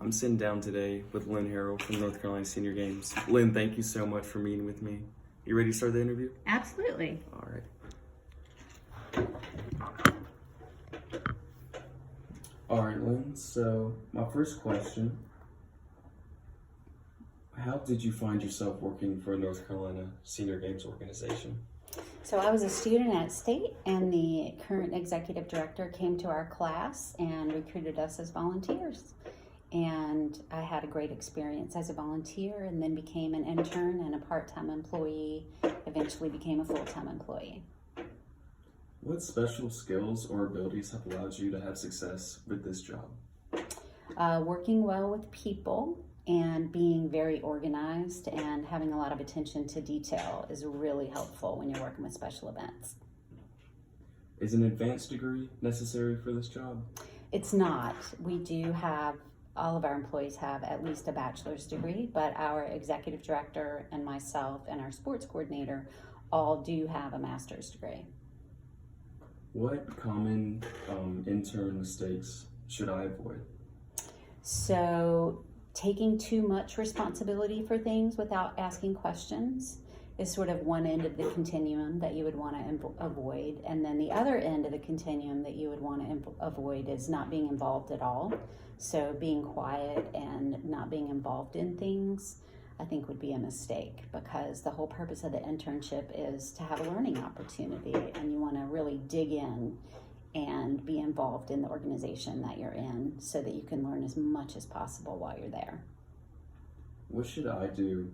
I'm sitting down today with Lynn Harrell from North Carolina Senior Games. Lynn, thank you so much for meeting with me. You ready to start the interview? Absolutely. All right. All right, Lynn. So my first question, how did you find yourself working for a North Carolina Senior Games organization? So I was a student at State, and the current executive director came to our class and recruited us as volunteers. And I had a great experience as a volunteer, and then became an intern and a part-time employee, eventually became a full-time employee. What special skills or abilities have allowed you to have success with this job? Working well with people and being very organized and having a lot of attention to detail is really helpful when you're working with special events. Is an advanced degree necessary for this job? It's not. We do have, all of our employees have at least a bachelor's degree, but our executive director and myself and our sports coordinator all do have a master's degree. What common intern mistakes should I avoid? So taking too much responsibility for things without asking questions is sort of one end of the continuum that you would want to avoid. And then the other end of the continuum that you would want to avoid is not being involved at all. So being quiet and not being involved in things, I think, would be a mistake, because the whole purpose of the internship is to have a learning opportunity, and you want to really dig in and be involved in the organization that you're in so that you can learn as much as possible while you're there. What should I do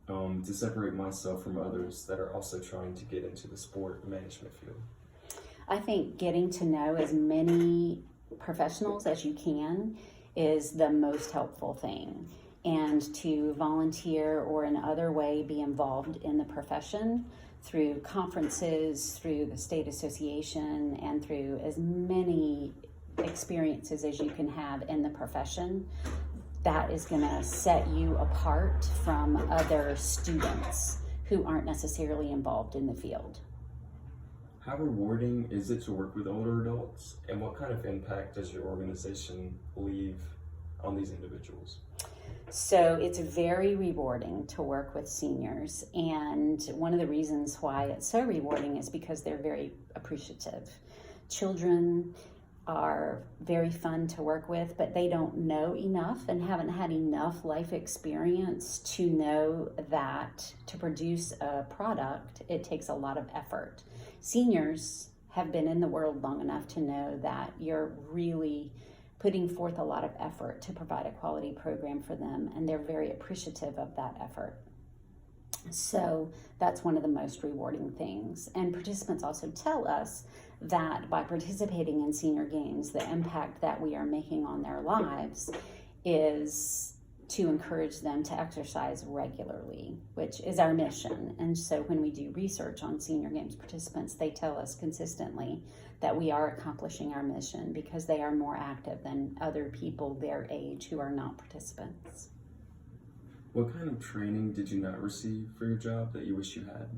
to separate myself from others that are also trying to get into the sport management field? I think getting to know as many professionals as you can is the most helpful thing. And to volunteer or in other way be involved in the profession through conferences, through the state association, and through as many experiences as you can have in the profession, that is going to set you apart from other students who aren't necessarily involved in the field. How rewarding is it to work with older adults, and what kind of impact does your organization leave on these individuals? So it's very rewarding to work with seniors, and one of the reasons why it's so rewarding is because they're very appreciative. Children are very fun to work with, but they don't know enough and haven't had enough life experience to know that to produce a product, it takes a lot of effort. Seniors have been in the world long enough to know that you're really putting forth a lot of effort to provide a quality program for them, and they're very appreciative of that effort. So that's one of the most rewarding things. And participants also tell us that by participating in senior games, the impact that we are making on their lives is to encourage them to exercise regularly, which is our mission. And so when we do research on senior games participants, they tell us consistently that we are accomplishing our mission because they are more active than other people their age who are not participants. What kind of training did you not receive for your job that you wish you had?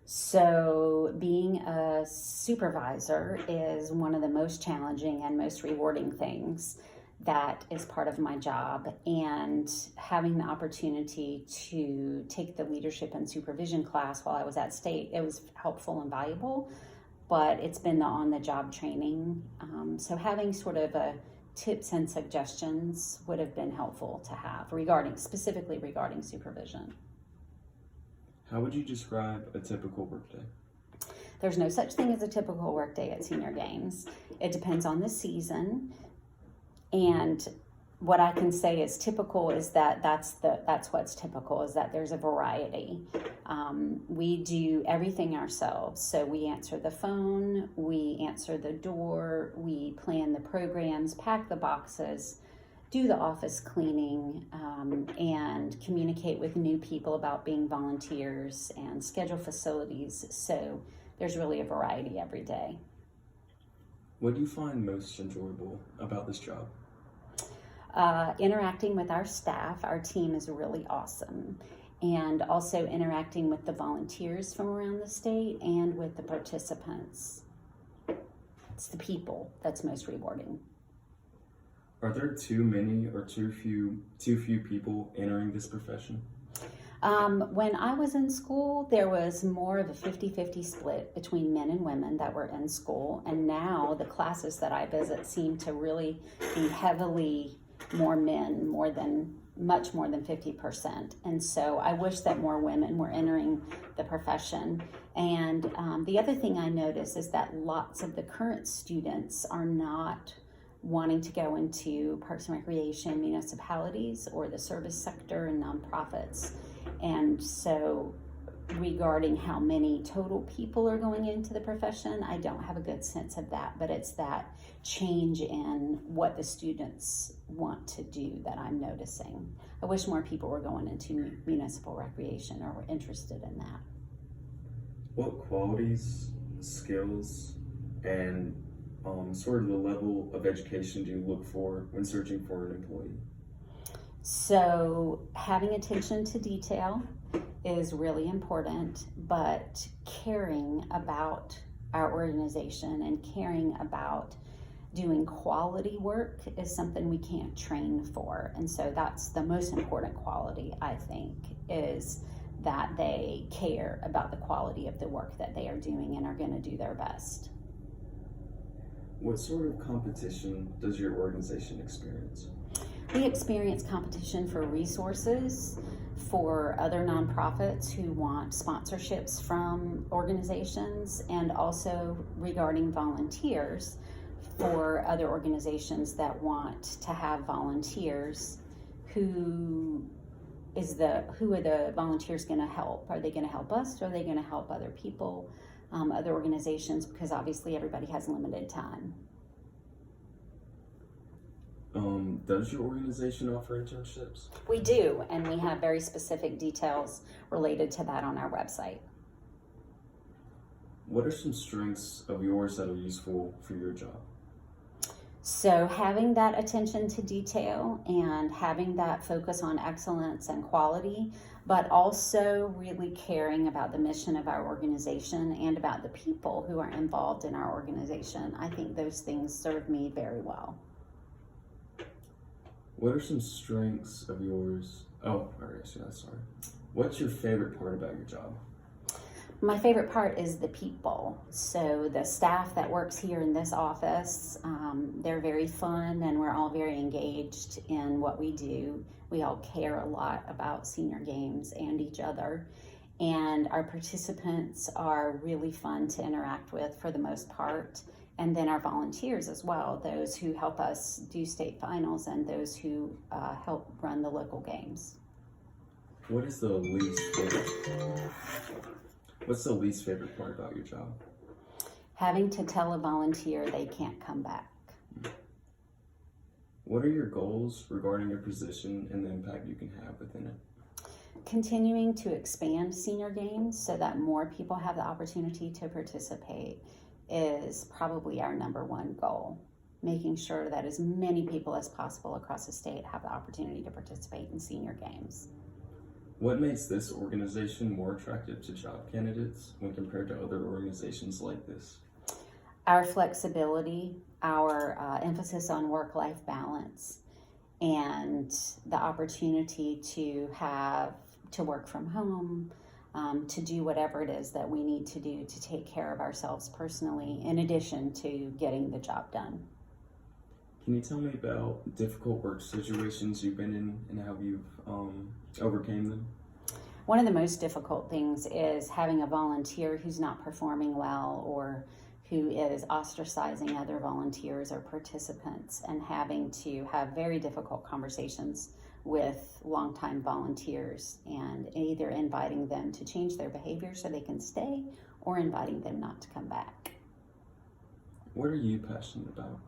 So being a supervisor is one of the most challenging and most rewarding things that is part of my job, and having the opportunity to take the leadership and supervision class while I was at State, it was helpful and valuable, but it's been the on-the-job training. So having sort of a tips and suggestions would have been helpful to have specifically regarding supervision. How would you describe a typical workday? There's no such thing as a typical workday at Senior Games. It depends on the season. And what I can say is typical is that's what's typical, is that there's a variety. We do everything ourselves. So we answer the phone, we answer the door, we plan the programs, pack the boxes, do the office cleaning, and communicate with new people about being volunteers and schedule facilities. So there's really a variety every day. What do you find most enjoyable about this job? Interacting with our staff. Our team is really awesome. And also interacting with the volunteers from around the state and with the participants. It's the people that's most rewarding. Are there too many or too few people entering this profession? When I was in school, there was more of a 50-50 split between men and women that were in school. And now the classes that I visit seem to really be heavily more men, much more than 50%. And so I wish that more women were entering the profession. And the other thing I notice is that lots of the current students are not wanting to go into parks and recreation, municipalities, or the service sector and nonprofits. And so regarding how many total people are going into the profession, I don't have a good sense of that, but it's that change in what the students want to do that I'm noticing. I wish more people were going into municipal recreation or were interested in that. What qualities, skills, and sort of the level of education do you look for when searching for an employee? So having attention to detail is really important, but caring about our organization and caring about doing quality work is something we can't train for. And so that's the most important quality, I think, is that they care about the quality of the work that they are doing and are going to do their best. What sort of competition does your organization experience? We experience competition for resources for other nonprofits who want sponsorships from organizations, and also regarding volunteers for other organizations that want to have volunteers. Who are the volunteers going to help? Are they going to help us, or are they going to help other people, other organizations? Because obviously everybody has limited time. Does your organization offer internships? We do, and we have very specific details related to that on our website. What are some strengths of yours that are useful for your job? So having that attention to detail and having that focus on excellence and quality, but also really caring about the mission of our organization and about the people who are involved in our organization. I think those things serve me very well. What are some strengths of yours? Sorry. What's your favorite part about your job? My favorite part is the people. So the staff that works here in this office, they're very fun, and we're all very engaged in what we do. We all care a lot about senior games and each other. And our participants are really fun to interact with for the most part. And then our volunteers as well, those who help us do state finals and those who help run the local games. What's the least favorite part about your job? Having to tell a volunteer they can't come back. What are your goals regarding your position and the impact you can have within it? Continuing to expand senior games so that more people have the opportunity to participate is probably our number one goal. Making sure that as many people as possible across the state have the opportunity to participate in senior games. What makes this organization more attractive to job candidates when compared to other organizations like this? Our flexibility, our emphasis on work-life balance, and the opportunity to work from home, to do whatever it is that we need to do to take care of ourselves personally, in addition to getting the job done. Can you tell me about difficult work situations you've been in and how you've overcame them? One of the most difficult things is having a volunteer who's not performing well or who is ostracizing other volunteers or participants, and having to have very difficult conversations with longtime volunteers and either inviting them to change their behavior so they can stay or inviting them not to come back. What are you passionate about?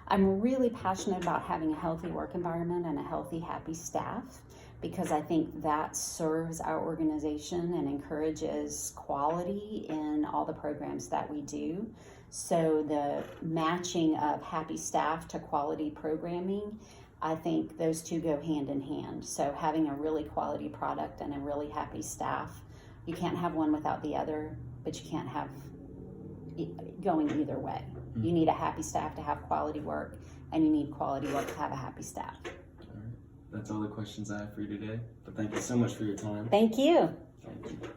I'm really passionate about having a healthy work environment and a healthy, happy staff, because I think that serves our organization and encourages quality in all the programs that we do. So the matching of happy staff to quality programming, I think those two go hand in hand. So having a really quality product and a really happy staff, you can't have one without the other, but you can't have going either way. You need a happy staff to have quality work, and you need quality work to have a happy staff. All right. That's all the questions I have for you today. But thank you so much for your time. Thank you. Thank you.